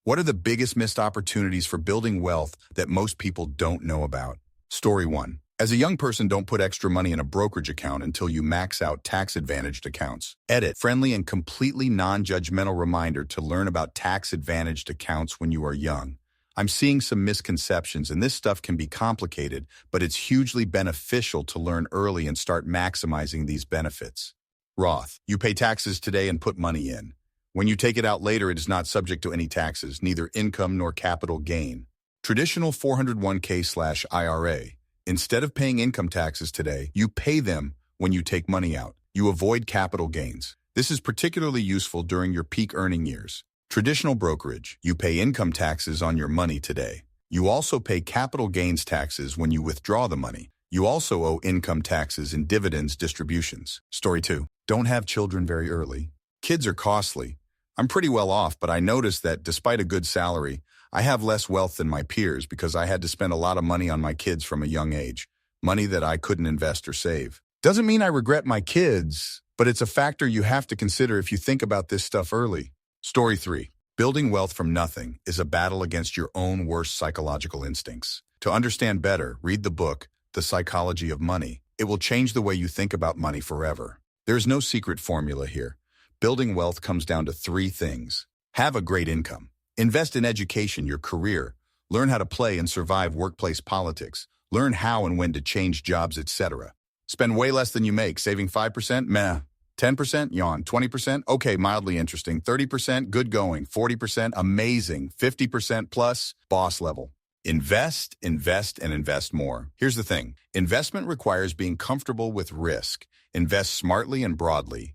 What are the biggest missed opportunities for building wealth that most people don't know about? Story 1. As a young person, don't put extra money in a brokerage account until you max out tax-advantaged accounts. Edit. Friendly and completely non-judgmental reminder to learn about tax-advantaged accounts when you are young. I'm seeing some misconceptions, and this stuff can be complicated, but it's hugely beneficial to learn early and start maximizing these benefits. Roth. You pay taxes today and put money in. When you take it out later, it is not subject to any taxes, neither income nor capital gain. Traditional 401k/IRA. Instead of paying income taxes today, you pay them when you take money out. You avoid capital gains. This is particularly useful during your peak earning years. Traditional brokerage. You pay income taxes on your money today. You also pay capital gains taxes when you withdraw the money. You also owe income taxes and dividends distributions. Story 2. Don't have children very early. Kids are costly. I'm pretty well off, but I noticed that despite a good salary, I have less wealth than my peers because I had to spend a lot of money on my kids from a young age, money that I couldn't invest or save. Doesn't mean I regret my kids, but it's a factor you have to consider if you think about this stuff early. Story 3. Building wealth from nothing is a battle against your own worst psychological instincts. To understand better, read the book, The Psychology of Money. It will change the way you think about money forever. There's no secret formula here. Building wealth comes down to 3 things. Have a great income. Invest in education, your career. Learn how to play and survive workplace politics. Learn how and when to change jobs, etc. Spend way less than you make. Saving 5%? Meh. 10%? Yawn. 20%? Okay, mildly interesting. 30%? Good going. 40%? Amazing. 50% plus? Boss level. Invest, invest, and invest more. Here's the thing. Investment requires being comfortable with risk. Invest smartly and broadly.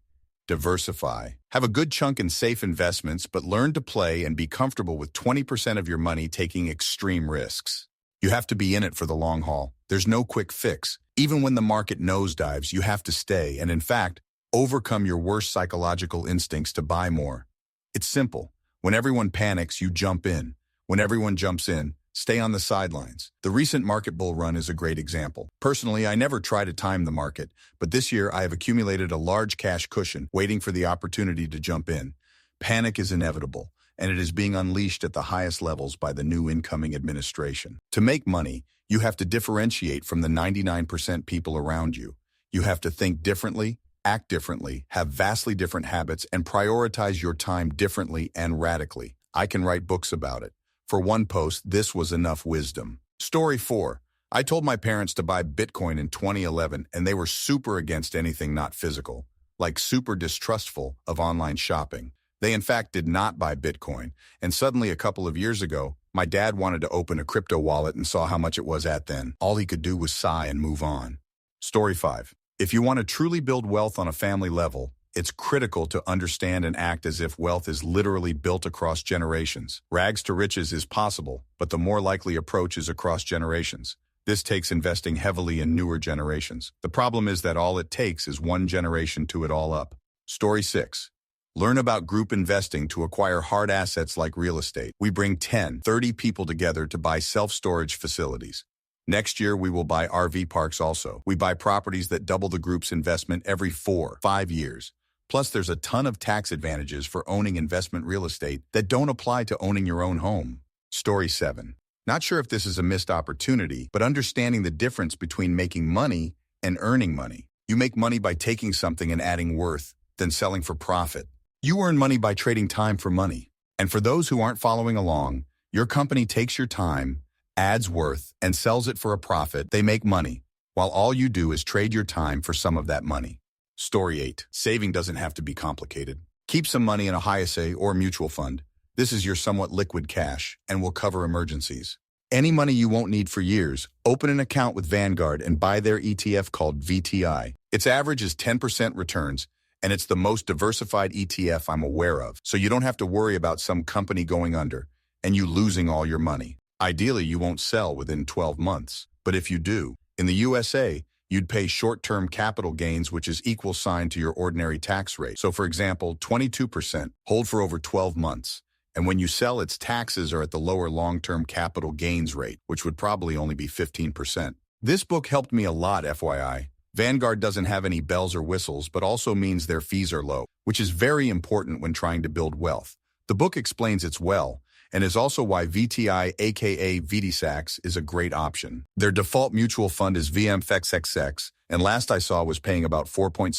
Diversify. Have a good chunk in safe investments, but learn to play and be comfortable with 20% of your money taking extreme risks. You have to be in it for the long haul. There's no quick fix. Even when the market nosedives, you have to stay and, in fact, overcome your worst psychological instincts to buy more. It's simple. When everyone panics, you jump in. When everyone jumps in, stay on the sidelines. The recent market bull run is a great example. Personally, I never try to time the market, but this year I have accumulated a large cash cushion waiting for the opportunity to jump in. Panic is inevitable, and it is being unleashed at the highest levels by the new incoming administration. To make money, you have to differentiate from the 99% people around you. You have to think differently, act differently, have vastly different habits, and prioritize your time differently and radically. I can write books about it. For one post, this was enough wisdom. Story 4. I told my parents to buy Bitcoin in 2011, and they were super against anything not physical, like super distrustful of online shopping. They in fact did not buy Bitcoin, and suddenly a couple of years ago, my dad wanted to open a crypto wallet and saw how much it was at then. All he could do was sigh and move on. Story 5. If you want to truly build wealth on a family level, it's critical to understand and act as if wealth is literally built across generations. Rags to riches is possible, but the more likely approach is across generations. This takes investing heavily in newer generations. The problem is that all it takes is one generation to it all up. Story 6. Learn about group investing to acquire hard assets like real estate. We bring 10, 30 people together to buy self-storage facilities. Next year, we will buy RV parks also. We buy properties that double the group's investment every 4-5 years. Plus, there's a ton of tax advantages for owning investment real estate that don't apply to owning your own home. Story 7. Not sure if this is a missed opportunity, but understanding the difference between making money and earning money. You make money by taking something and adding worth, then selling for profit. You earn money by trading time for money. And for those who aren't following along, your company takes your time, adds worth, and sells it for a profit. They make money, while all you do is trade your time for some of that money. Story 8. Saving doesn't have to be complicated. Keep some money in a HSA or mutual fund. This is your somewhat liquid cash and will cover emergencies. Any money you won't need for years, open an account with Vanguard and buy their ETF called VTI. Its average is 10% returns, and it's the most diversified ETF I'm aware of, so you don't have to worry about some company going under and you losing all your money. Ideally, you won't sell within 12 months, but if you do, in the USA, you'd pay short-term capital gains, which is equal sign to your ordinary tax rate. So for example, 22%, hold for over 12 months. And when you sell, its taxes are at the lower long-term capital gains rate, which would probably only be 15%. This book helped me a lot, FYI. Vanguard doesn't have any bells or whistles, but also means their fees are low, which is very important when trying to build wealth. The book explains it well, and is also why VTI aka VDSAX is a great option. Their default mutual fund is VMFXXX, and last I saw was paying about 4.6%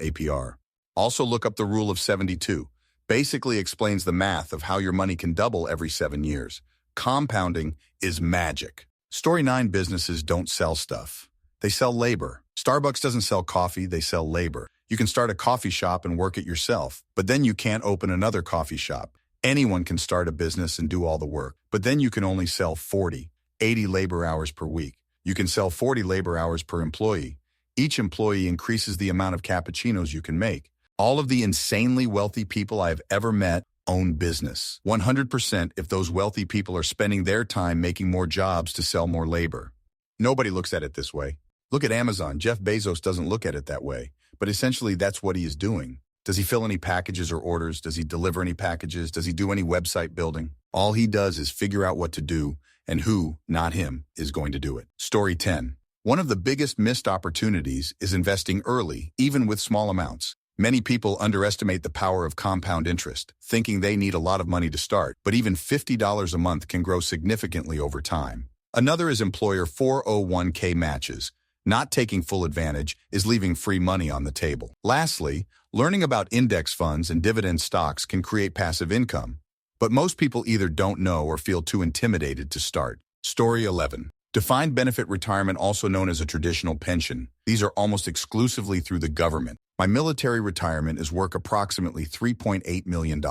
APR. Also look up the rule of 72. Basically explains the math of how your money can double every 7 years. Compounding is magic. Story 9 businesses don't sell stuff. They sell labor. Starbucks doesn't sell coffee, they sell labor. You can start a coffee shop and work it yourself, but then you can't open another coffee shop. Anyone can start a business and do all the work, but then you can only sell 40, 80 labor hours per week. You can sell 40 labor hours per employee. Each employee increases the amount of cappuccinos you can make. All of the insanely wealthy people I've ever met own business. 100% if those wealthy people are spending their time making more jobs to sell more labor. Nobody looks at it this way. Look at Amazon. Jeff Bezos doesn't look at it that way, but essentially that's what he is doing. Does he fill any packages or orders? Does he deliver any packages? Does he do any website building? All he does is figure out what to do, and who, not him, is going to do it. Story 10. One of the biggest missed opportunities is investing early, even with small amounts. Many people underestimate the power of compound interest, thinking they need a lot of money to start, but even $50 a month can grow significantly over time. Another is employer 401k matches. Not taking full advantage is leaving free money on the table. Lastly, learning about index funds and dividend stocks can create passive income, but most people either don't know or feel too intimidated to start. Story 11. Defined benefit retirement, also known as a traditional pension. These are almost exclusively through the government. My military retirement is worth approximately $3.8 million.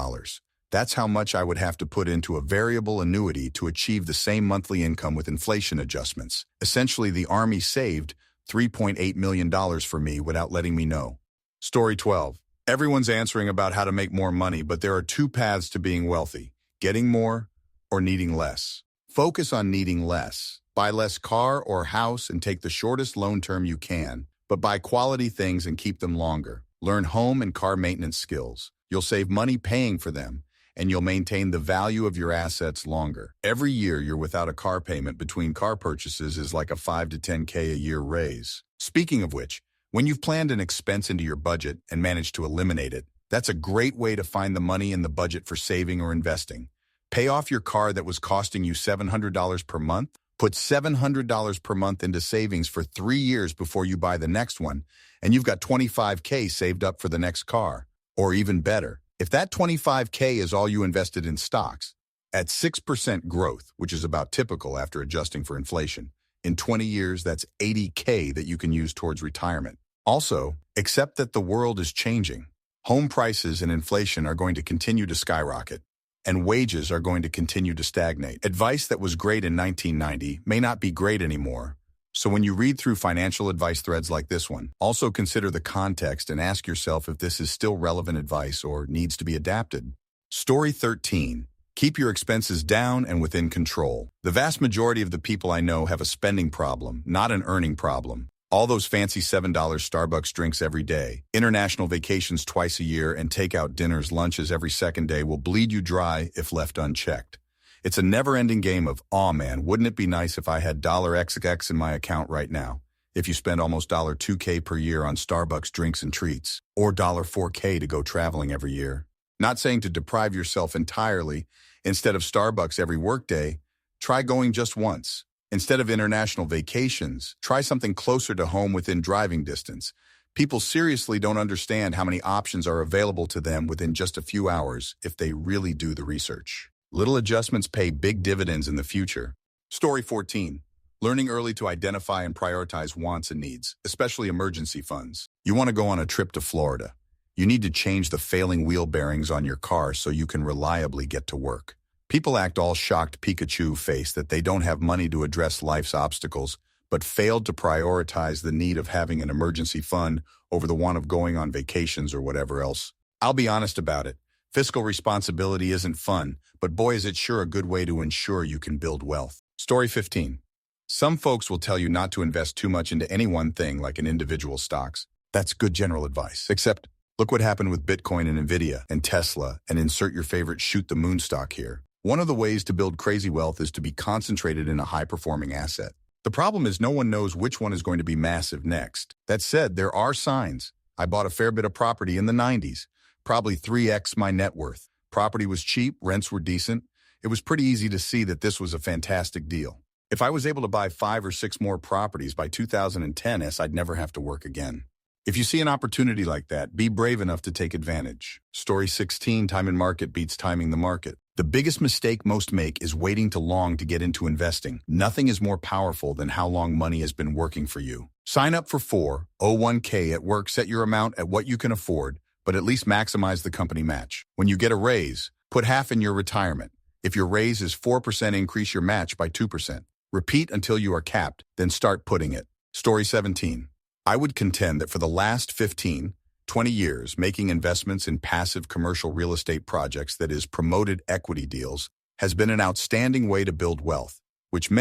That's how much I would have to put into a variable annuity to achieve the same monthly income with inflation adjustments. Essentially, the Army saved $3.8 million for me without letting me know. Story 12. Everyone's answering about how to make more money, but there are two paths to being wealthy: getting more or needing less. Focus on needing less. Buy less car or house and take the shortest loan term you can, but buy quality things and keep them longer. Learn home and car maintenance skills. You'll save money paying for them, and you'll maintain the value of your assets longer. Every year you're without a car payment between car purchases is like a 5 to 10K a year raise. Speaking of which, when you've planned an expense into your budget and managed to eliminate it, that's a great way to find the money in the budget for saving or investing. Pay off your car that was costing you $700 per month. Put $700 per month into savings for 3 years before you buy the next one, and you've got $25K saved up for the next car. Or even better, if that $25K is all you invested in stocks, at 6% growth, which is about typical after adjusting for inflation, in 20 years that's $80K that you can use towards retirement. Also, accept that the world is changing. Home prices and inflation are going to continue to skyrocket, and wages are going to continue to stagnate. Advice that was great in 1990 may not be great anymore. So when you read through financial advice threads like this one, also consider the context and ask yourself if this is still relevant advice or needs to be adapted. Story 13. Keep your expenses down and within control. The vast majority of the people I know have a spending problem, not an earning problem. All those fancy $7 Starbucks drinks every day, international vacations twice a year, and takeout dinners, lunches every second day will bleed you dry if left unchecked. It's a never-ending game of, "Aw man, wouldn't it be nice if I had $XX in my account right now?" If you spend almost $2K per year on Starbucks drinks and treats, or $4K to go traveling every year. Not saying to deprive yourself entirely. Instead of Starbucks every workday, try going just once. Instead of international vacations, try something closer to home within driving distance. People seriously don't understand how many options are available to them within just a few hours if they really do the research. Little adjustments pay big dividends in the future. Story 14. Learning early to identify and prioritize wants and needs, especially emergency funds. You want to go on a trip to Florida. You need to change the failing wheel bearings on your car so you can reliably get to work. People act all shocked Pikachu face that they don't have money to address life's obstacles, but failed to prioritize the need of having an emergency fund over the want of going on vacations or whatever else. I'll be honest about it. Fiscal responsibility isn't fun, but boy is it sure a good way to ensure you can build wealth. Story 15. Some folks will tell you not to invest too much into any one thing like an individual stocks. That's good general advice, except look what happened with Bitcoin and Nvidia and Tesla, and insert your favorite shoot the moon stock here. One of the ways to build crazy wealth is to be concentrated in a high-performing asset. The problem is no one knows which one is going to be massive next. That said, there are signs. I bought a fair bit of property in the 90s, probably 3x my net worth. Property was cheap, rents were decent. it was pretty easy to see that this was a fantastic deal. If I was able to buy 5 or 6 more properties by 2010, I'd never have to work again. If you see an opportunity like that, be brave enough to take advantage. Story 16, time and market beats timing the market. The biggest mistake most make is waiting too long to get into investing. Nothing is more powerful than how long money has been working for you. Sign up for 401k at work, set your amount at what you can afford, but at least maximize the company match. When you get a raise, put half in your retirement. If your raise is 4%, increase your match by 2%. Repeat until you are capped, then start putting it. Story 17. I would contend that for the last 15, 20 years, making investments in passive commercial real estate projects, that is, promoted equity deals, has been an outstanding way to build wealth, which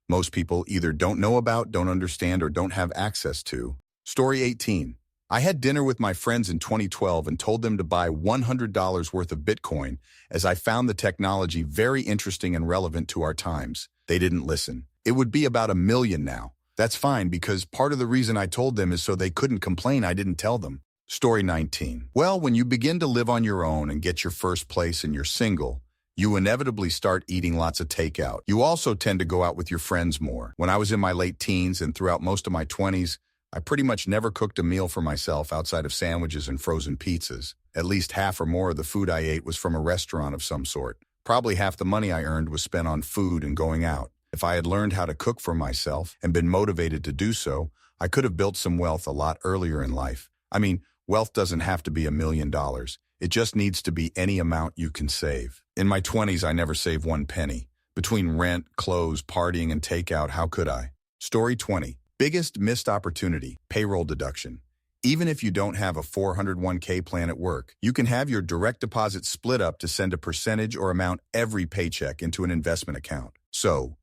most people either don't know about, don't understand, or don't have access to. Story 18. I had dinner with my friends in 2012 and told them to buy $100 worth of Bitcoin, as I found the technology very interesting and relevant to our times. They didn't listen. It would be about $1 million now. That's fine, because part of the reason I told them is so they couldn't complain I didn't tell them. Story 19. Well, when you begin to live on your own and get your first place and you're single, you inevitably start eating lots of takeout. You also tend to go out with your friends more. When I was in my late teens and throughout most of my 20s, I pretty much never cooked a meal for myself outside of sandwiches and frozen pizzas. At least half or more of the food I ate was from a restaurant of some sort. Probably half the money I earned was spent on food and going out. If I had learned how to cook for myself and been motivated to do so, I could have built some wealth a lot earlier in life. I mean, wealth doesn't have to be $1 million. It just needs to be any amount you can save. In my 20s, I never saved one penny. Between rent, clothes, partying, and takeout, how could I? Story 20. Biggest missed opportunity, payroll deduction. Even if you don't have a 401k plan at work, you can have your direct deposit split up to send a percentage or amount every paycheck into an investment account. So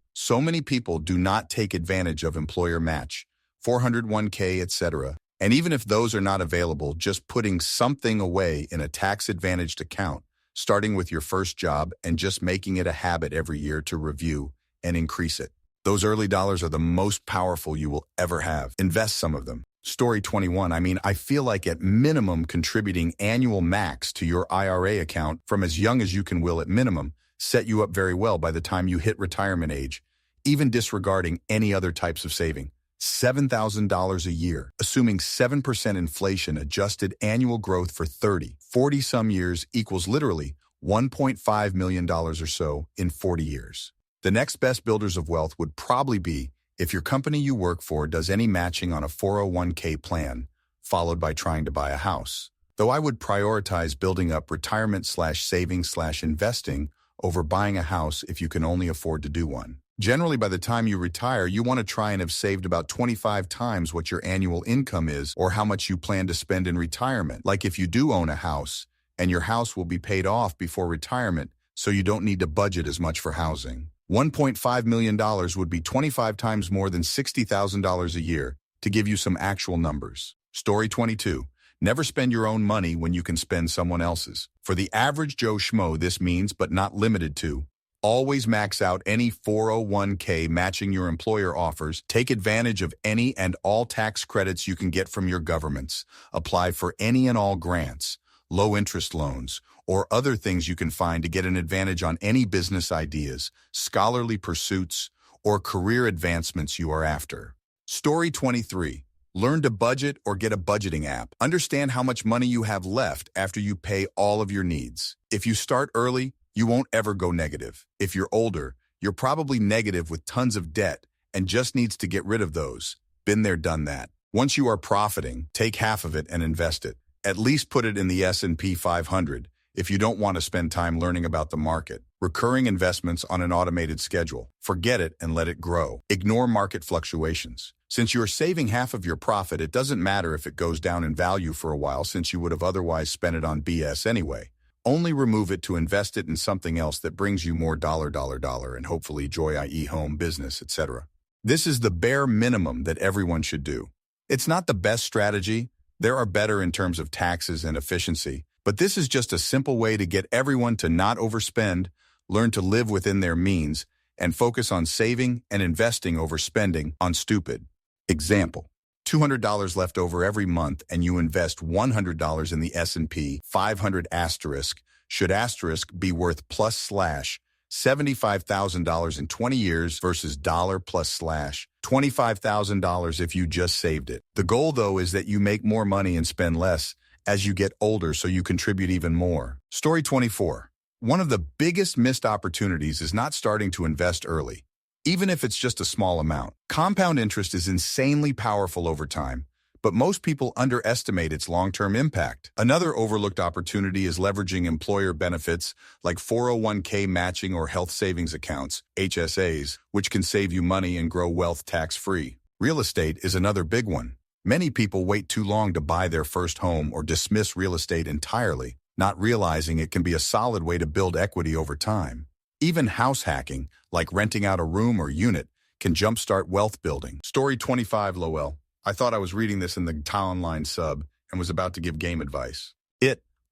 many people do not take advantage of employer match, 401k, etc. And even if those are not available, just putting something away in a tax-advantaged account, starting with your first job and just making it a habit every year to review and increase it. Those early dollars are the most powerful you will ever have. Invest some of them. Story 21. I feel like at minimum contributing annual max to your IRA account from as young as you can will at minimum set you up very well by the time you hit retirement age, even disregarding any other types of saving. $7,000 a year, assuming 7% inflation adjusted annual growth for 40 some years equals literally $1.5 million or so in 40 years. The next best builders of wealth would probably be if your company you work for does any matching on a 401k plan, followed by trying to buy a house. Though I would prioritize building up retirement/saving/investing over buying a house if you can only afford to do one. Generally, by the time you retire, you want to try and have saved about 25 times what your annual income is or how much you plan to spend in retirement. Like if you do own a house, and your house will be paid off before retirement, so you don't need to budget as much for housing. $1.5 million would be 25 times more than $60,000 a year, to give you some actual numbers. Story 22. Never spend your own money when you can spend someone else's. For the average Joe Schmo, this means, but not limited to, always max out any 401k matching your employer offers. Take advantage of any and all tax credits you can get from your governments. Apply for any and all grants, low-interest loans, or other things you can find to get an advantage on any business ideas, scholarly pursuits, or career advancements you are after. Story 23. Learn to budget or get a budgeting app. Understand how much money you have left after you pay all of your needs. If you start early, you won't ever go negative. If you're older, you're probably negative with tons of debt and just needs to get rid of those. Been there, done that. Once you are profiting, take half of it and invest it. At least put it in the S&P 500 if you don't want to spend time learning about the market. Recurring investments on an automated schedule. Forget it and let it grow. Ignore market fluctuations. Since you're saving half of your profit, it doesn't matter if it goes down in value for a while, since you would have otherwise spent it on BS anyway. Only remove it to invest it in something else that brings you more dollar, and hopefully joy, i.e. home, business, etc. This is the bare minimum that everyone should do. It's not the best strategy. There are better in terms of taxes and efficiency, but this is just a simple way to get everyone to not overspend, learn to live within their means, and focus on saving and investing over spending on stupid. Example. $200 left over every month and you invest $100 in the S&P 500 *, should * be worth +/ $75,000 in 20 years versus dollar plus slash $25,000 if you just saved it. The goal, though, is that you make more money and spend less as you get older so you contribute even more. Story 24. One of the biggest missed opportunities is not starting to invest early, even if it's just a small amount. Compound interest is insanely powerful over time, but most people underestimate its long-term impact. Another overlooked opportunity is leveraging employer benefits like 401k matching or health savings accounts, HSAs, which can save you money and grow wealth tax-free. Real estate is another big one. Many people wait too long to buy their first home or dismiss real estate entirely, not realizing it can be a solid way to build equity over time. Even house hacking, like renting out a room or unit, can jumpstart wealth building. Story 25, Lowell. I thought I was reading this in the Online sub and was about to give game advice.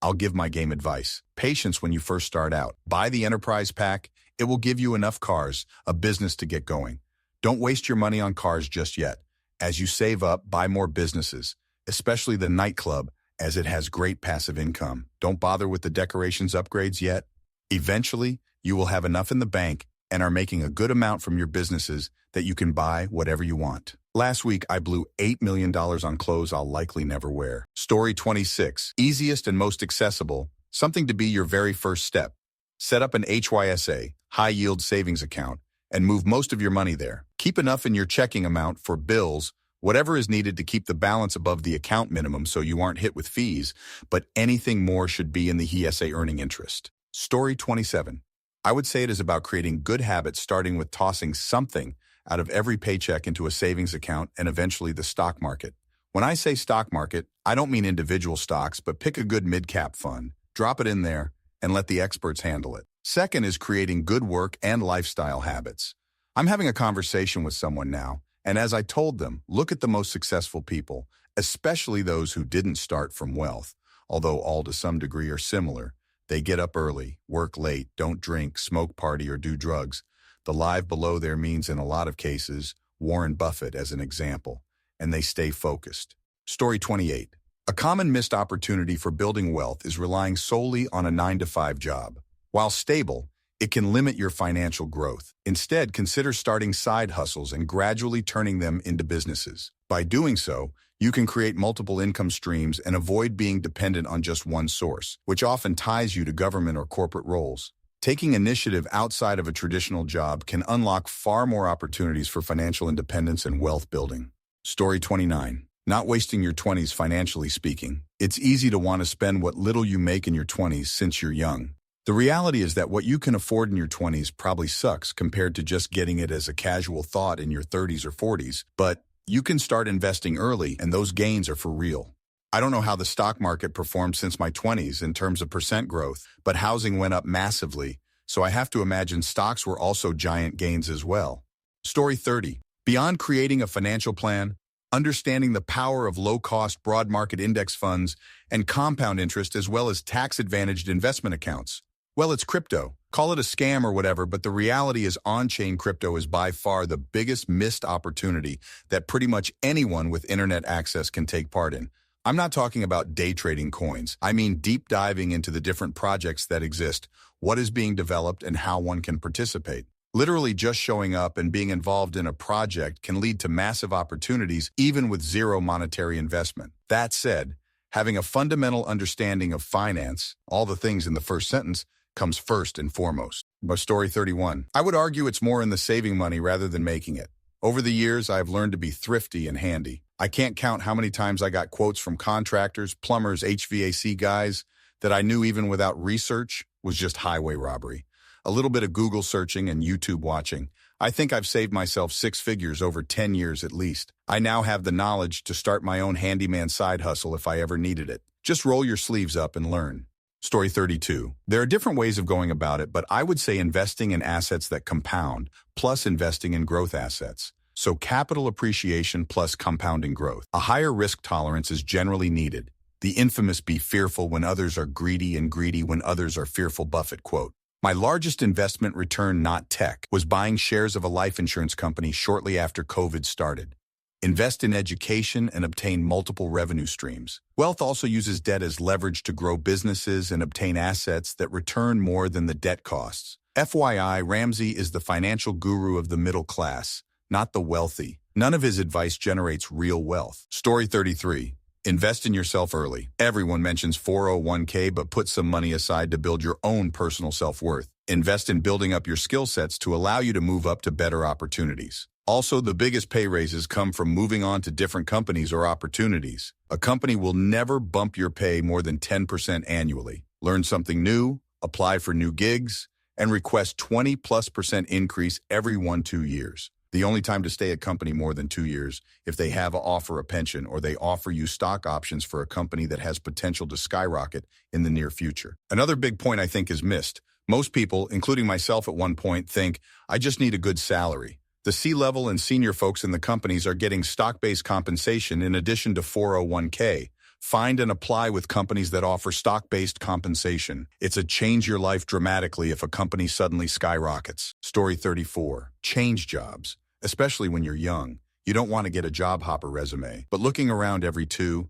I'll give my game advice. Patience when you first start out. Buy the Enterprise Pack. It will give you enough cars, a business to get going. Don't waste your money on cars just yet. As you save up, buy more businesses, especially the nightclub, as it has great passive income. Don't bother with the decorations upgrades yet. Eventually, you will have enough in the bank and are making a good amount from your businesses that you can buy whatever you want. Last week, I blew $8 million on clothes I'll likely never wear. Story 26. Easiest and most accessible, something to be your very first step. Set up an HYSA, high-yield savings account, and move most of your money there. Keep enough in your checking amount for bills, whatever is needed to keep the balance above the account minimum so you aren't hit with fees, but anything more should be in the HYSA earning interest. Story 27. I would say it is about creating good habits, starting with tossing something out of every paycheck into a savings account and eventually the stock market. When I say stock market, I don't mean individual stocks, but pick a good mid-cap fund, drop it in there, and let the experts handle it. Second is creating good work and lifestyle habits. I'm having a conversation with someone now, and as I told them, look at the most successful people, especially those who didn't start from wealth, although all to some degree are similar. They get up early, work late, don't drink, smoke, party, or do drugs. The live below there means, in a lot of cases, Warren Buffett as an example, and they stay focused. Story 28. A common missed opportunity for building wealth is relying solely on a 9-to-5 job. While stable, it can limit your financial growth. Instead, consider starting side hustles and gradually turning them into businesses. By doing so, you can create multiple income streams and avoid being dependent on just one source, which often ties you to government or corporate roles. Taking initiative outside of a traditional job can unlock far more opportunities for financial independence and wealth building. Story 29. Not wasting your 20s financially speaking. It's easy to want to spend what little you make in your 20s since you're young. The reality is that what you can afford in your 20s probably sucks compared to just getting it as a casual thought in your 30s or 40s, but you can start investing early and those gains are for real. I don't know how the stock market performed since my 20s in terms of percent growth, but housing went up massively, so I have to imagine stocks were also giant gains as well. Story 30. Beyond creating a financial plan, understanding the power of low-cost broad market index funds and compound interest as well as tax-advantaged investment accounts. Well, it's crypto. Call it a scam or whatever, but the reality is on-chain crypto is by far the biggest missed opportunity that pretty much anyone with internet access can take part in. I'm not talking about day trading coins. I mean deep diving into the different projects that exist, what is being developed, and how one can participate. Literally just showing up and being involved in a project can lead to massive opportunities even with zero monetary investment. That said, having a fundamental understanding of finance, all the things in the first sentence, comes first and foremost. But Story 31. I would argue it's more in the saving money rather than making it. Over the years, I've learned to be thrifty and handy. I can't count how many times I got quotes from contractors, plumbers, HVAC guys that I knew even without research was just highway robbery. A little bit of Google searching and YouTube watching. I think I've saved myself 6 figures over 10 years at least. I now have the knowledge to start my own handyman side hustle if I ever needed it. Just roll your sleeves up and learn. Story 32. There are different ways of going about it, but I would say investing in assets that compound, plus investing in growth assets. So capital appreciation plus compounding growth. A higher risk tolerance is generally needed. The infamous be fearful when others are greedy and greedy when others are fearful Buffett quote. My largest investment return, not tech, was buying shares of a life insurance company shortly after COVID started. Invest in education and obtain multiple revenue streams. Wealth also uses debt as leverage to grow businesses and obtain assets that return more than the debt costs. FYI, Ramsey is the financial guru of the middle class, not the wealthy. None of his advice generates real wealth. Story 33. Invest in yourself early. Everyone mentions 401k, but put some money aside to build your own personal self-worth. Invest in building up your skill sets to allow you to move up to better opportunities. Also, the biggest pay raises come from moving on to different companies or opportunities. A company will never bump your pay more than 10% annually. Learn something new, apply for new gigs, and request 20+% increase every 1-2 years. The only time to stay at company more than 2 years if they have offer a pension or they offer you stock options for a company that has potential to skyrocket in the near future. Another big point I think is missed. Most people, including myself at one point, think, I just need a good salary. The C-level and senior folks in the companies are getting stock-based compensation in addition to 401k. Find and apply with companies that offer stock-based compensation. It's a change your life dramatically if a company suddenly skyrockets. Story 34. Change jobs. Especially when you're young. You don't want to get a job hopper resume, but looking around every 2-3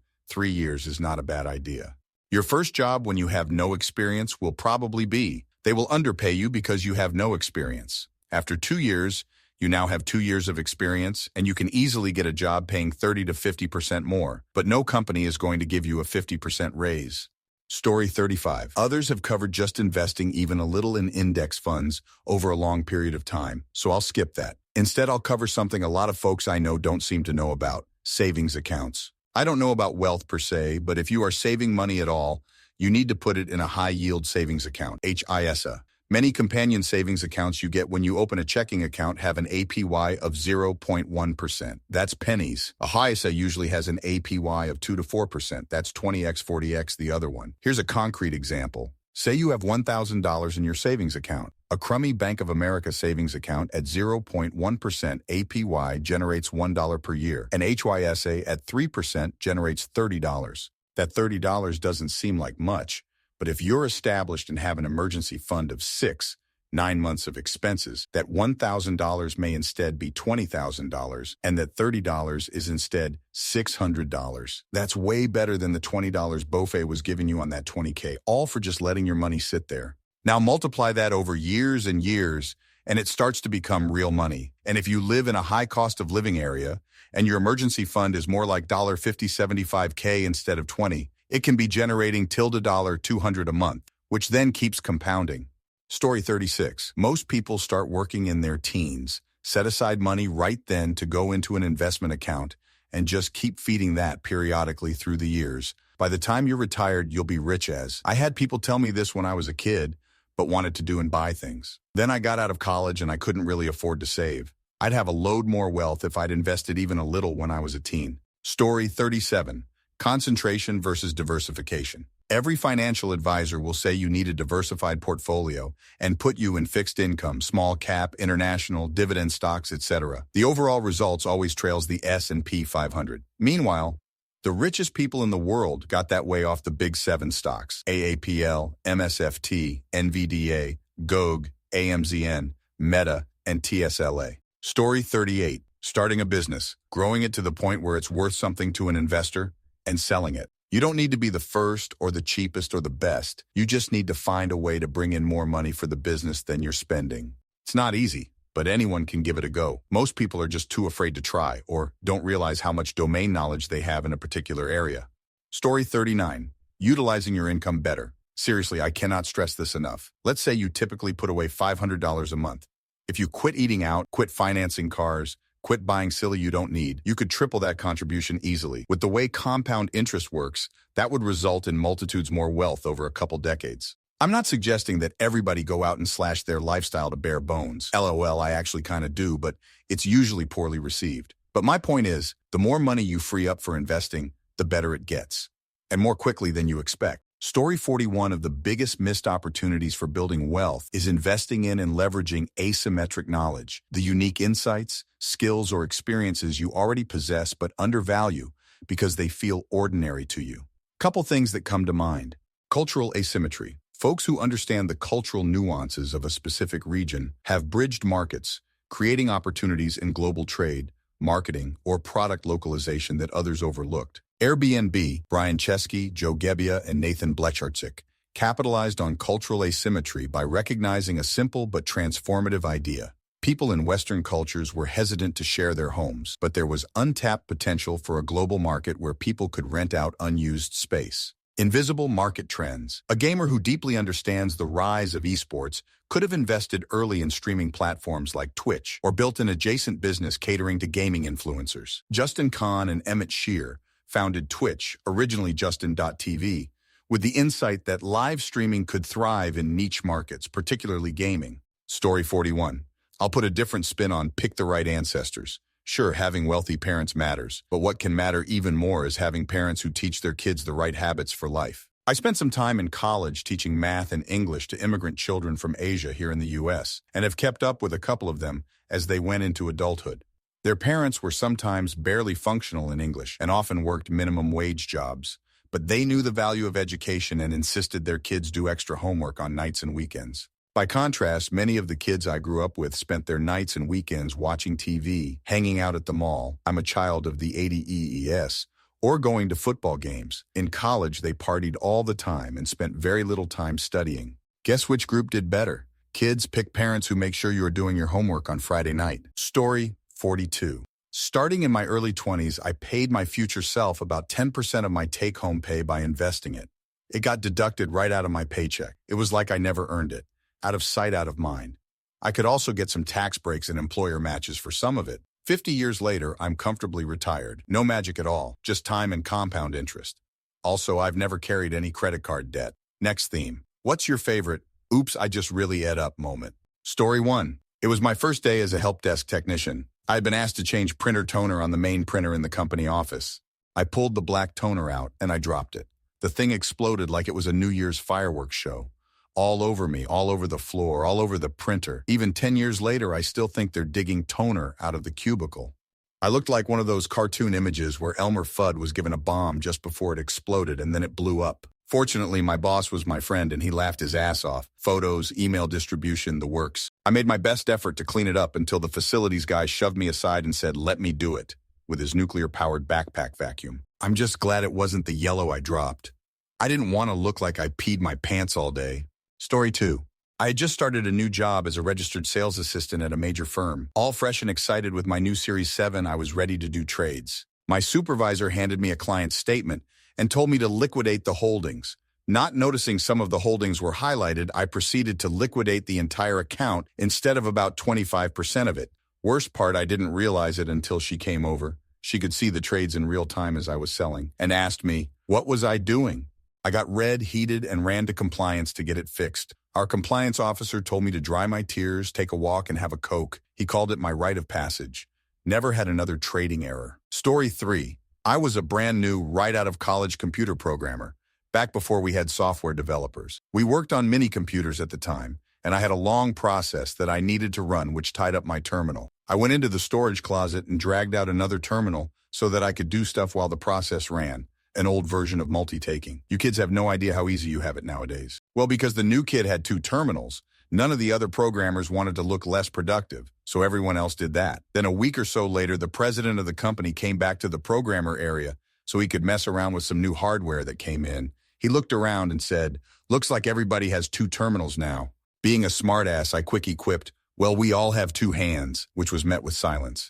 years is not a bad idea. Your first job when you have no experience will probably be, they will underpay you because you have no experience. After 2 years, you now have 2 years of experience, and you can easily get a job paying 30 to 50% more, but no company is going to give you a 50% raise. Story 35. Others have covered just investing even a little in index funds over a long period of time, so I'll skip that. Instead, I'll cover something a lot of folks I know don't seem to know about: savings accounts. I don't know about wealth per se, but if you are saving money at all, you need to put it in a high-yield savings account, HISA. Many companion savings accounts you get when you open a checking account have an APY of 0.1%. That's pennies. A HISA usually has an APY of 2 to 4%. That's 20x, 40x the other one. Here's a concrete example. Say you have $1,000 in your savings account. A crummy Bank of America savings account at 0.1% APY generates $1 per year. An HYSA at 3% generates $30. That $30 doesn't seem like much, but if you're established and have an emergency fund of 6-9 months of expenses, that $1,000 may instead be $20,000, and that $30 is instead $600. That's way better than the $20 Buffet was giving you on that $20K, all for just letting your money sit there. Now multiply that over years and years, and it starts to become real money. And if you live in a high cost of living area, and your emergency fund is more like $50, $75K instead of $20, it can be generating $200 a month, which then keeps compounding. Story 36. Most people start working in their teens, set aside money right then to go into an investment account, and just keep feeding that periodically through the years. By the time you're retired, you'll be rich as. I had people tell me this when I was a kid, but wanted to do and buy things. Then I got out of college and I couldn't really afford to save. I'd have a load more wealth if I'd invested even a little when I was a teen. Story 37. Concentration versus diversification. Every financial advisor will say you need a diversified portfolio and put you in fixed income, small cap, international, dividend stocks, etc. The overall results always trails the S&P 500. Meanwhile, the richest people in the world got that way off the big 7 stocks: AAPL, MSFT, NVDA, GOG, AMZN, Meta, and TSLA. Story 38. Starting a business, growing it to the point where it's worth something to an investor, and selling it. You don't need to be the first or the cheapest or the best. You just need to find a way to bring in more money for the business than you're spending. It's not easy, but anyone can give it a go. Most people are just too afraid to try or don't realize how much domain knowledge they have in a particular area. Story 39. Utilizing your income better. Seriously, I cannot stress this enough. Let's say you typically put away $500 a month. If you quit eating out, quit financing cars, quit buying silly you don't need, you could triple that contribution easily. With the way compound interest works, that would result in multitudes more wealth over a couple decades. I'm not suggesting that everybody go out and slash their lifestyle to bare bones. LOL, I actually kind of do, but it's usually poorly received. But my point is, the more money you free up for investing, the better it gets, and more quickly than you expect. Story 41 of the biggest missed opportunities for building wealth is investing in and leveraging asymmetric knowledge, the unique insights, skills, or experiences you already possess but undervalue because they feel ordinary to you. Couple things that come to mind. Cultural asymmetry. Folks who understand the cultural nuances of a specific region have bridged markets, creating opportunities in global trade, marketing, or product localization that others overlooked. Airbnb, Brian Chesky, Joe Gebbia, and Nathan Blecharczyk capitalized on cultural asymmetry by recognizing a simple but transformative idea. People in Western cultures were hesitant to share their homes, but there was untapped potential for a global market where people could rent out unused space. Invisible market trends. A gamer who deeply understands the rise of esports could have invested early in streaming platforms like Twitch or built an adjacent business catering to gaming influencers. Justin Kahn and Emmett Shear founded Twitch, originally Justin.tv, with the insight that live streaming could thrive in niche markets, particularly gaming. Story 41. I'll put a different spin on pick the right ancestors. Sure, having wealthy parents matters, but what can matter even more is having parents who teach their kids the right habits for life. I spent some time in college teaching math and English to immigrant children from Asia here in the U.S., and have kept up with a couple of them as they went into adulthood. Their parents were sometimes barely functional in English and often worked minimum wage jobs, but they knew the value of education and insisted their kids do extra homework on nights and weekends. By contrast, many of the kids I grew up with spent their nights and weekends watching TV, hanging out at the mall. I'm a child of the 80s, or going to football games. In college, they partied all the time and spent very little time studying. Guess which group did better? Kids, pick parents who make sure you are doing your homework on Friday night. Story 42. Starting in my early 20s, I paid my future self about 10% of my take-home pay by investing it. It got deducted right out of my paycheck. It was like I never earned it. Out of sight, out of mind. I could also get some tax breaks and employer matches for some of it. 50 years later, I'm comfortably retired. No magic at all, just time and compound interest. Also, I've never carried any credit card debt. Next theme. What's your favorite, oops, I just really ed up moment? Story 1. It was my first day as a help desk technician. I had been asked to change printer toner on the main printer in the company office. I pulled the black toner out and I dropped it. The thing exploded like it was a New Year's fireworks show. All over me, all over the floor, all over the printer. Even 10 years later, I still think they're digging toner out of the cubicle. I looked like one of those cartoon images where Elmer Fudd was given a bomb just before it exploded and then it blew up. Fortunately, my boss was my friend and he laughed his ass off. Photos, email distribution, the works. I made my best effort to clean it up until the facilities guy shoved me aside and said, "Let me do it," with his nuclear-powered backpack vacuum. I'm just glad it wasn't the yellow I dropped. I didn't want to look like I peed my pants all day. Story 2. I had just started a new job as a registered sales assistant at a major firm. All fresh and excited with my new Series 7, I was ready to do trades. My supervisor handed me a client statement and told me to liquidate the holdings. Not noticing some of the holdings were highlighted, I proceeded to liquidate the entire account instead of about 25% of it. Worst part, I didn't realize it until she came over. She could see the trades in real time as I was selling and asked me, what was I doing? I got red, heated, and ran to compliance to get it fixed. Our compliance officer told me to dry my tears, take a walk, and have a Coke. He called it my rite of passage. Never had another trading error. Story 3. I was a brand new, right out of college computer programmer, back before we had software developers. We worked on mini computers at the time, and I had a long process that I needed to run which tied up my terminal. I went into the storage closet and dragged out another terminal so that I could do stuff while the process ran. An old version of multi-taking. You kids have no idea how easy you have it nowadays. Well, because the new kid had 2 terminals, none of the other programmers wanted to look less productive, so everyone else did that. Then a week or so later, the president of the company came back to the programmer area so he could mess around with some new hardware that came in. He looked around and said, "Looks like everybody has 2 terminals now." Being a smartass, I quickly quipped, "Well, we all have 2 hands," which was met with silence.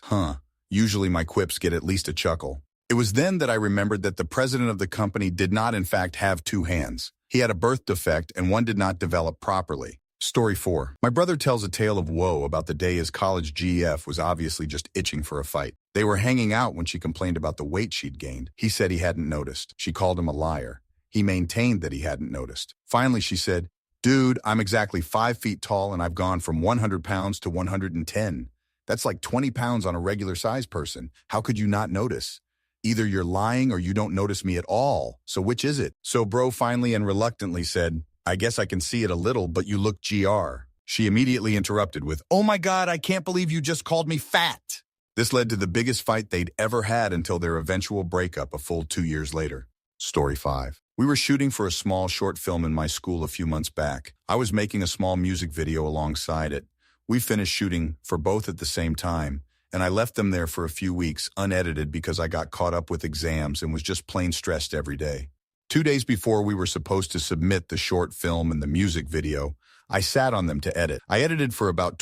Usually my quips get at least a chuckle. It was then that I remembered that the president of the company did not in fact have 2 hands. He had a birth defect and one did not develop properly. Story 4. My brother tells a tale of woe about the day his college GF was obviously just itching for a fight. They were hanging out when she complained about the weight she'd gained. He said he hadn't noticed. She called him a liar. He maintained that he hadn't noticed. Finally, she said, "Dude, I'm exactly 5 feet tall and I've gone from 100 pounds to 110. That's like 20 pounds on a regular size person. How could you not notice? Either you're lying or you don't notice me at all. So which is it?" So bro finally and reluctantly said, "I guess I can see it a little, but you look GR. She immediately interrupted with, "Oh my God, I can't believe you just called me fat." This led to the biggest fight they'd ever had until their eventual breakup a full 2 years later. Story 5. We were shooting for a small short film in my school a few months back. I was making a small music video alongside it. We finished shooting for both at the same time, and I left them there for a few weeks unedited because I got caught up with exams and was just plain stressed every day. 2 days before we were supposed to submit the short film and the music video, I sat on them to edit. I edited for about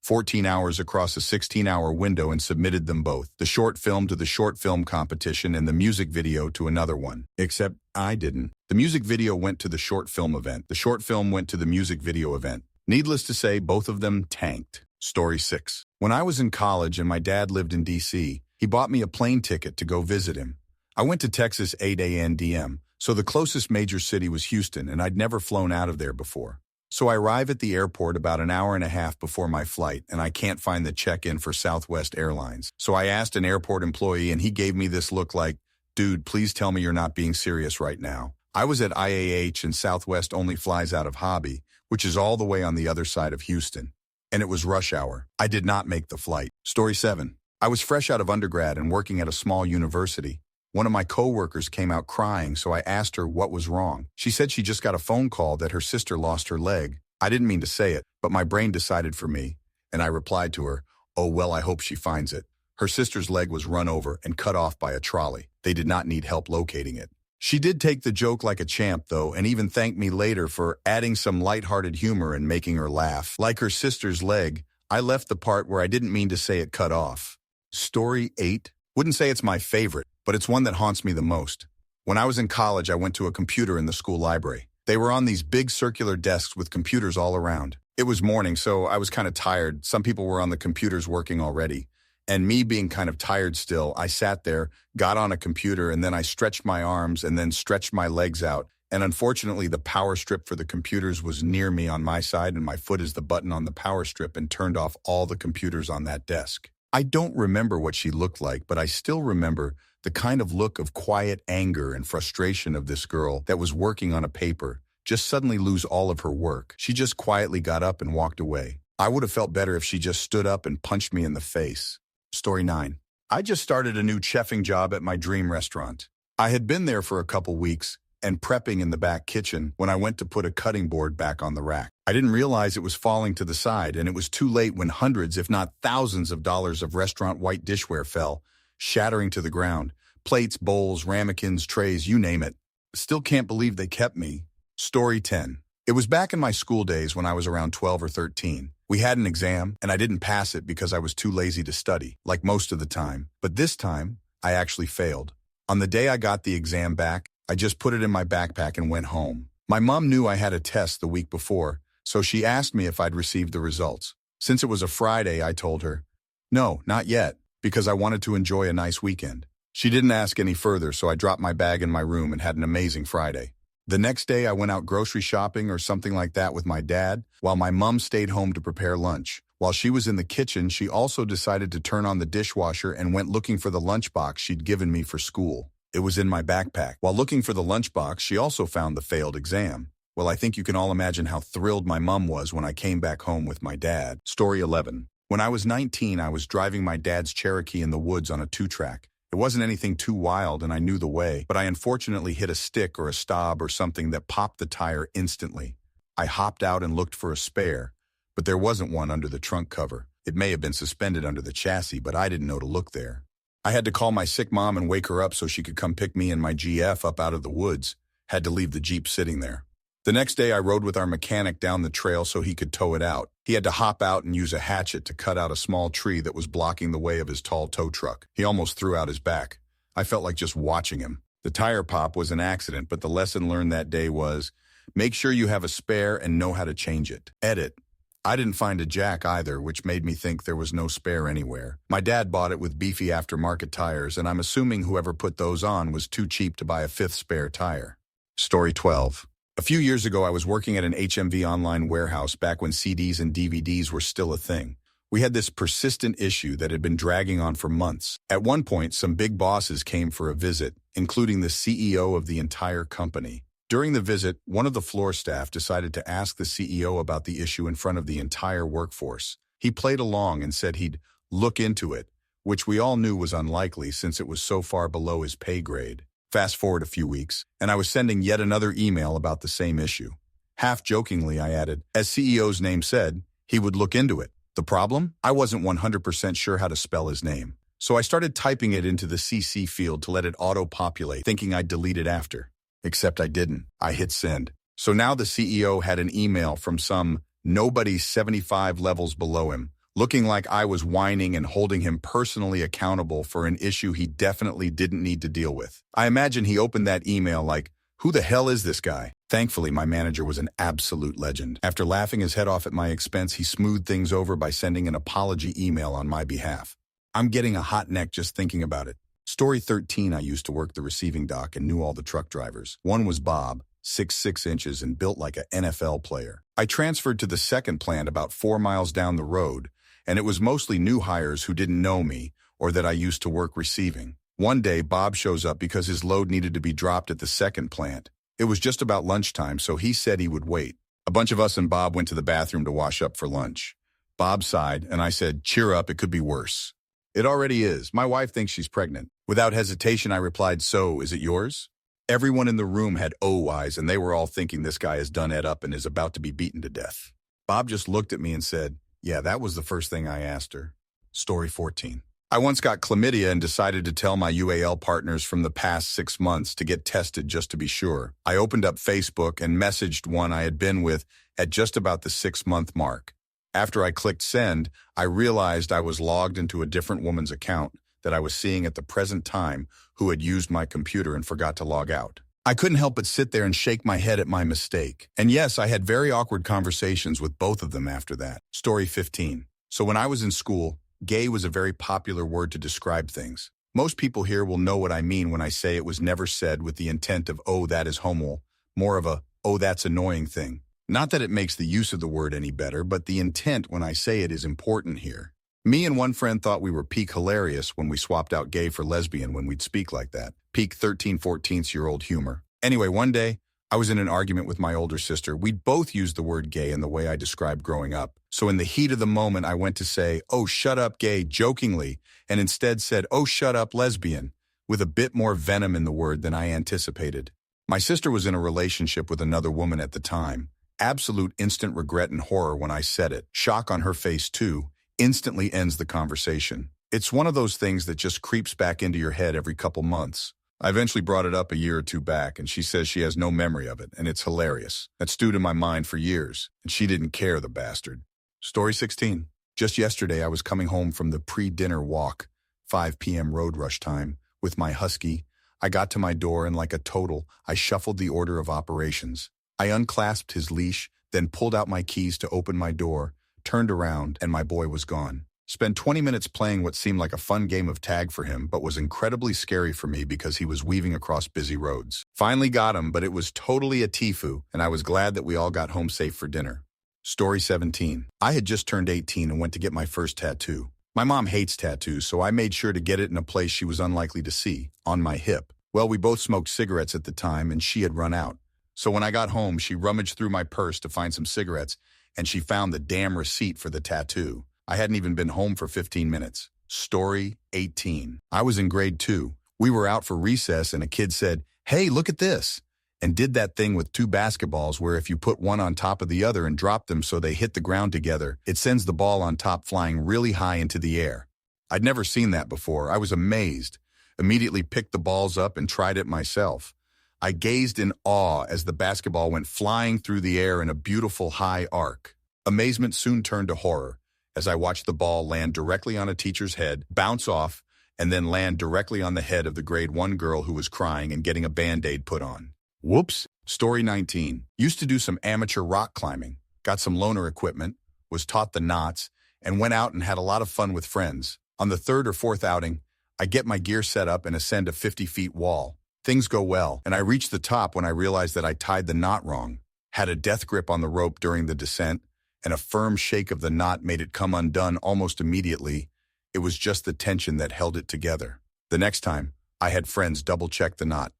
14 hours across a 16-hour window and submitted them both, the short film to the short film competition and the music video to another one. Except I didn't. The music video went to the short film event. The short film went to the music video event. Needless to say, both of them tanked. Story 6. When I was in college and my dad lived in D.C., he bought me a plane ticket to go visit him. I went to Texas 8 a.m., so the closest major city was Houston, and I'd never flown out of there before. So I arrive at the airport about an hour and a half before my flight, and I can't find the check-in for Southwest Airlines. So I asked an airport employee, and he gave me this look like, "Dude, please tell me you're not being serious right now." I was at IAH, and Southwest only flies out of Hobby, which is all the way on the other side of Houston. And it was rush hour. I did not make the flight. Story 7. I was fresh out of undergrad and working at a small university. One of my coworkers came out crying, so I asked her what was wrong. She said she just got a phone call that her sister lost her leg. I didn't mean to say it, but my brain decided for me, and I replied to her, "Oh, well, I hope she finds it." Her sister's leg was run over and cut off by a trolley. They did not need help locating it. She did take the joke like a champ, though, and even thanked me later for adding some lighthearted humor and making her laugh. Like her sister's leg, I left the part where I didn't mean to say it cut off. Story 8. Wouldn't say it's my favorite, but it's one that haunts me the most. When I was in college, I went to a computer in the school library. They were on these big circular desks with computers all around. It was morning, so I was kind of tired. Some people were on the computers working already. And me being kind of tired still, I sat there, got on a computer, and then I stretched my arms and then stretched my legs out. And unfortunately, the power strip for the computers was near me on my side, and my foot is the button on the power strip and turned off all the computers on that desk. I don't remember what she looked like, but I still remember the kind of look of quiet anger and frustration of this girl that was working on a paper just suddenly lose all of her work. She just quietly got up and walked away. I would have felt better if she just stood up and punched me in the face. Story 9. I just started a new chefing job at my dream restaurant. I had been there for a couple weeks and prepping in the back kitchen when I went to put a cutting board back on the rack. I didn't realize it was falling to the side, and it was too late when hundreds, if not thousands of dollars of restaurant white dishware fell, shattering to the ground. Plates, bowls, ramekins, trays, you name it. Still can't believe they kept me. Story 10. It was back in my school days when I was around 12 or 13. We had an exam, and I didn't pass it because I was too lazy to study, like most of the time. But this time, I actually failed. On the day I got the exam back, I just put it in my backpack and went home. My mom knew I had a test the week before, so she asked me if I'd received the results. Since it was a Friday, I told her, "No, not yet," because I wanted to enjoy a nice weekend. She didn't ask any further, so I dropped my bag in my room and had an amazing Friday. The next day, I went out grocery shopping or something like that with my dad, while my mom stayed home to prepare lunch. While she was in the kitchen, she also decided to turn on the dishwasher and went looking for the lunchbox she'd given me for school. It was in my backpack. While looking for the lunchbox, she also found the failed exam. Well, I think you can all imagine how thrilled my mom was when I came back home with my dad. Story 11. When I was 19, I was driving my dad's Cherokee in the woods on a 2-track. It wasn't anything too wild and I knew the way, but I unfortunately hit a stick or a stub or something that popped the tire instantly. I hopped out and looked for a spare, but there wasn't one under the trunk cover. It may have been suspended under the chassis, but I didn't know to look there. I had to call my sick mom and wake her up so she could come pick me and my GF up out of the woods. Had to leave the Jeep sitting there. The next day I rode with our mechanic down the trail so he could tow it out. He had to hop out and use a hatchet to cut out a small tree that was blocking the way of his tall tow truck. He almost threw out his back. I felt like just watching him. The tire pop was an accident, but the lesson learned that day was, make sure you have a spare and know how to change it. Edit. I didn't find a jack either, which made me think there was no spare anywhere. My dad bought it with beefy aftermarket tires, and I'm assuming whoever put those on was too cheap to buy a 5th spare tire. Story 12. A few years ago, I was working at an HMV online warehouse back when CDs and DVDs were still a thing. We had this persistent issue that had been dragging on for months. At one point, some big bosses came for a visit, including the CEO of the entire company. During the visit, one of the floor staff decided to ask the CEO about the issue in front of the entire workforce. He played along and said he'd look into it, which we all knew was unlikely since it was so far below his pay grade. Fast forward a few weeks, and I was sending yet another email about the same issue. Half jokingly, I added, as CEO's name said, he would look into it. The problem? I wasn't 100% sure how to spell his name. So I started typing it into the CC field to let it auto-populate, thinking I'd delete it after. Except I didn't. I hit send. So now the CEO had an email from some nobody 75 levels below him, looking like I was whining and holding him personally accountable for an issue he definitely didn't need to deal with. I imagine he opened that email like, who the hell is this guy? Thankfully, my manager was an absolute legend. After laughing his head off at my expense, he smoothed things over by sending an apology email on my behalf. I'm getting a hot neck just thinking about it. Story 13, I used to work the receiving dock and knew all the truck drivers. One was Bob, 6'6" inches and built like an NFL player. I transferred to the second plant about 4 miles down the road, and it was mostly new hires who didn't know me or that I used to work receiving. One day, Bob shows up because his load needed to be dropped at the second plant. It was just about lunchtime, so he said he would wait. A bunch of us and Bob went to the bathroom to wash up for lunch. Bob sighed, and I said, cheer up, it could be worse. It already is. My wife thinks she's pregnant. Without hesitation, I replied, so, is it yours? Everyone in the room had O eyes, and they were all thinking this guy has done Ed up and is about to be beaten to death. Bob just looked at me and said, yeah, that was the first thing I asked her. Story 14. I once got chlamydia and decided to tell my UAL partners from the past 6 months to get tested just to be sure. I opened up Facebook and messaged one I had been with at just about the 6-month mark. After I clicked send, I realized I was logged into a different woman's account that I was seeing at the present time who had used my computer and forgot to log out. I couldn't help but sit there and shake my head at my mistake. And yes, I had very awkward conversations with both of them after that. Story 15. So when I was in school, gay was a very popular word to describe things. Most people here will know what I mean when I say it was never said with the intent of, oh, that is homo, more of a, oh, that's annoying thing. Not that it makes the use of the word any better, but the intent when I say it is important here. Me and one friend thought we were peak hilarious when we swapped out gay for lesbian when we'd speak like that. Peak 13, 14-year-old humor. Anyway, one day, I was in an argument with my older sister. We'd both used the word gay in the way I described growing up. So in the heat of the moment, I went to say, oh, shut up, gay, jokingly, and instead said, oh, shut up, lesbian, with a bit more venom in the word than I anticipated. My sister was in a relationship with another woman at the time. Absolute instant regret and horror when I said it. Shock on her face, too. Instantly ends the conversation. It's one of those things that just creeps back into your head every couple months. I eventually brought it up a year or two back, and she says she has no memory of it, and it's hilarious. That stewed in my mind for years, and she didn't care, the bastard. Story 16. Just yesterday, I was coming home from the pre-dinner walk, 5 p.m. road rush time, with my husky. I got to my door, and like a total, I shuffled the order of operations. I unclasped his leash, then pulled out my keys to open my door, turned around, and my boy was gone. Spent 20 minutes playing what seemed like a fun game of tag for him, but was incredibly scary for me because he was weaving across busy roads. Finally got him, but it was totally a tifu, and I was glad that we all got home safe for dinner. Story 17. I had just turned 18 and went to get my first tattoo. My mom hates tattoos, so I made sure to get it in a place she was unlikely to see, on my hip. Well, we both smoked cigarettes at the time, and she had run out. So when I got home, she rummaged through my purse to find some cigarettes, and she found the damn receipt for the tattoo. I hadn't even been home for 15 minutes. Story 18. I was in grade 2. We were out for recess and a kid said, hey, look at this, and did that thing with 2 basketballs where if you put one on top of the other and drop them so they hit the ground together, it sends the ball on top flying really high into the air. I'd never seen that before. I was amazed. Immediately picked the balls up and tried it myself. I gazed in awe as the basketball went flying through the air in a beautiful high arc. Amazement soon turned to horror as I watched the ball land directly on a teacher's head, bounce off, and then land directly on the head of the grade 1 girl who was crying and getting a Band-Aid put on. Whoops. Story 19. Used to do some amateur rock climbing, got some loaner equipment, was taught the knots, and went out and had a lot of fun with friends. On the 3rd or 4th outing, I get my gear set up and ascend a 50-feet wall. Things go well, and I reach the top when I realize that I tied the knot wrong, had a death grip on the rope during the descent, and a firm shake of the knot made it come undone almost immediately. It was just the tension that held it together. The next time, I had friends double-check the knot.